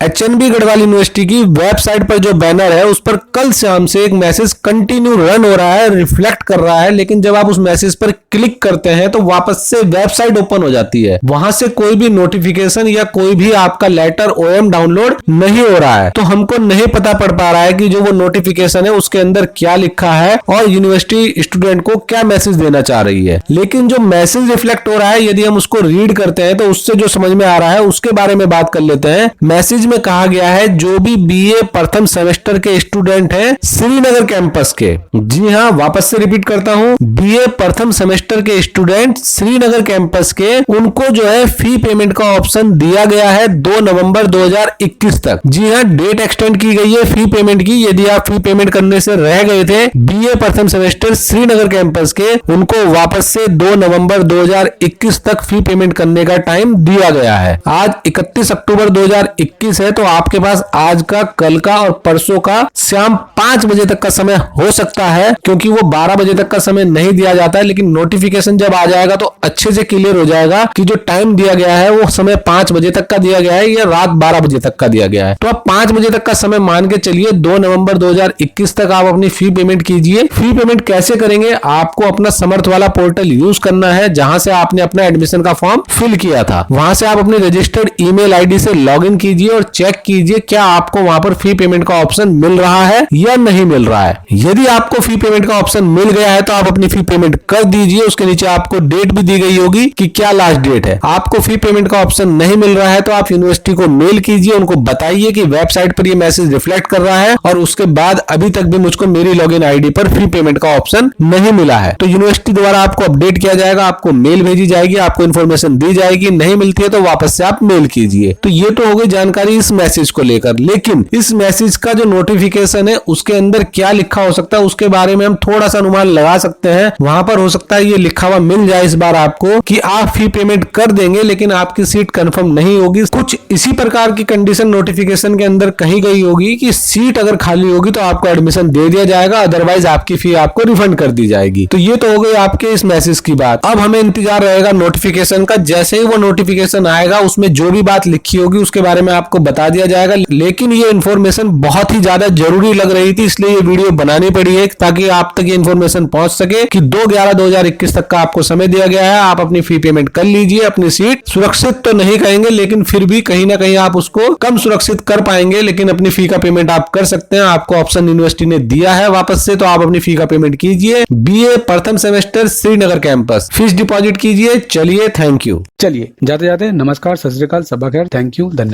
HNB Garhwal university की website पर जो बैनर है उस पर कल शाम से एक मैसेज कंटिन्यू रन हो रहा है, रिफ्लेक्ट कर रहा है, लेकिन जब आप उस मैसेज पर क्लिक करते हैं तो वापस से वेबसाइट ओपन हो जाती है। वहां से कोई भी नोटिफिकेशन या कोई भी आपका लेटर OM डाउनलोड नहीं हो रहा है। तो हमको नहीं पता पड़ पा रहा है कि जो वो नोटिफिकेशन है उसके अंदर क्या लिखा है और यूनिवर्सिटी स्टूडेंट को क्या मैसेज देना चाह रही है। लेकिन जो मैसेज रिफ्लेक्ट हो रहा है यदि हम उसको रीड करते हैं तो उससे जो समझ में आ रहा है उसके बारे में बात कर लेते हैं। मैसेज में कहा गया है जो भी BA प्रथम सेमेस्टर के स्टूडेंट हैं श्रीनगर कैंपस के, जी हाँ वापस से रिपीट करता हूँ, BA प्रथम सेमेस्टर के स्टूडेंट श्रीनगर कैंपस के, उनको जो है फी पेमेंट का ऑप्शन दिया गया है 2 नवंबर 2021 तक। जी हाँ, डेट एक्सटेंड की गई है फी पेमेंट की। यदि आप फी पेमेंट करने से रह गए थे BA प्रथम सेमेस्टर श्रीनगर कैंपस के, उनको वापस से 2 नवंबर 2021 तक फी पेमेंट करने का टाइम दिया गया है। आज 31 अक्टूबर 2021 है, तो आपके पास आज का, कल का और परसों का शाम 5 बजे तक का समय हो सकता है, क्योंकि वो 12 बजे तक का समय नहीं दिया जाता है। लेकिन नोटिफिकेशन जब आ जाएगा तो अच्छे से क्लियर हो जाएगा कि जो टाइम दिया गया है वो समय 5 बजे तक का दिया गया है या रात 12 बजे तक का दिया गया है। तो आप 5 बजे तक का समय मान के चलिए, 2 नवंबर 2021 तक आप अपनी फी पेमेंट कीजिए। फी पेमेंट कैसे करेंगे? आपको अपना समर्थ वाला पोर्टल यूज करना है जहां से आपने अपना एडमिशन का फॉर्म फिल किया था। वहां से आप अपने रजिस्टर्ड ईमेल आईडी से लॉगिन कीजिए और चेक कीजिए क्या आपको वहां पर फी पेमेंट का ऑप्शन मिल रहा है या नहीं मिल रहा है। यदि आपको फी पेमेंट का ऑप्शन मिल गया है तो आप अपनी फी पेमेंट कर दीजिए। उसके नीचे आपको डेट भी दी गई होगी कि क्या लास्ट डेट है। आपको फी पेमेंट का ऑप्शन नहीं मिल रहा है तो आप यूनिवर्सिटी को मेल कीजिए, उनको बताइए कि वेबसाइट पर ये मैसेज रिफ्लेक्ट कर रहा है और उसके बाद अभी तक भी मुझको मेरी लॉगिन आईडी पर फी पेमेंट का ऑप्शन नहीं मिला है। तो यूनिवर्सिटी द्वारा आपको अपडेट किया जाएगा, आपको मेल भेजी जाएगी, आपको इन्फॉर्मेशन दी जाएगी। नहीं मिलती है तो वापस से आप मेल कीजिए। तो ये तो हो गई जानकारी इस मैसेज को लेकर। लेकिन इस मैसेज का जो नोटिफिकेशन है उसके अंदर क्या लिखा हो सकता है उसके बारे में हम थोड़ा सा अनुमान लगा सकते हैं। वहां पर हो सकता है ये लिखा हुआ मिल जाए इस बार आपको कि आप फी पेमेंट कर देंगे लेकिन आपकी सीट कंफर्म नहीं होगी। कुछ इसी प्रकार की कंडीशन नोटिफिकेशन के अंदर कही गई होगी कि सीट अगर खाली होगी तो आपको एडमिशन दे दिया जाएगा, अदरवाइज आपकी फी आपको रिफंड कर दी जाएगी। तो ये तो हो गई आपके इस मैसेज की बात। अब हमें इंतजार रहेगा नोटिफिकेशन का। जैसे ही वो नोटिफिकेशन आएगा उसमें जो भी बात लिखी होगी उसके बारे में आपको बता दिया जाएगा। लेकिन ये इन्फॉर्मेशन बहुत ही ज्यादा जरूरी लग रही थी, इसलिए ये वीडियो बनानी पड़ी है ताकि आप तक ये इन्फॉर्मेशन पहुंच सके कि 2/11/2021 तक का आपको समय दिया गया है। आप अपनी फी पेमेंट कर लीजिए। अपनी सीट सुरक्षित तो नहीं कहेंगे लेकिन फिर भी कहीं ना कहीं आप उसको कम सुरक्षित कर पाएंगे, लेकिन अपनी फी का पेमेंट आप कर सकते हैं। आपको ऑप्शन यूनिवर्सिटी ने दिया है वापस से, तो आप अपनी फी का पेमेंट कीजिए। BA प्रथम semester Srinagar campus, fees deposit कीजिए। चलिए, थैंक यू। चलिए जाते जाते नमस्कार, सत श्री अकाल, सबा खैर, थैंक यू, धन्यवाद।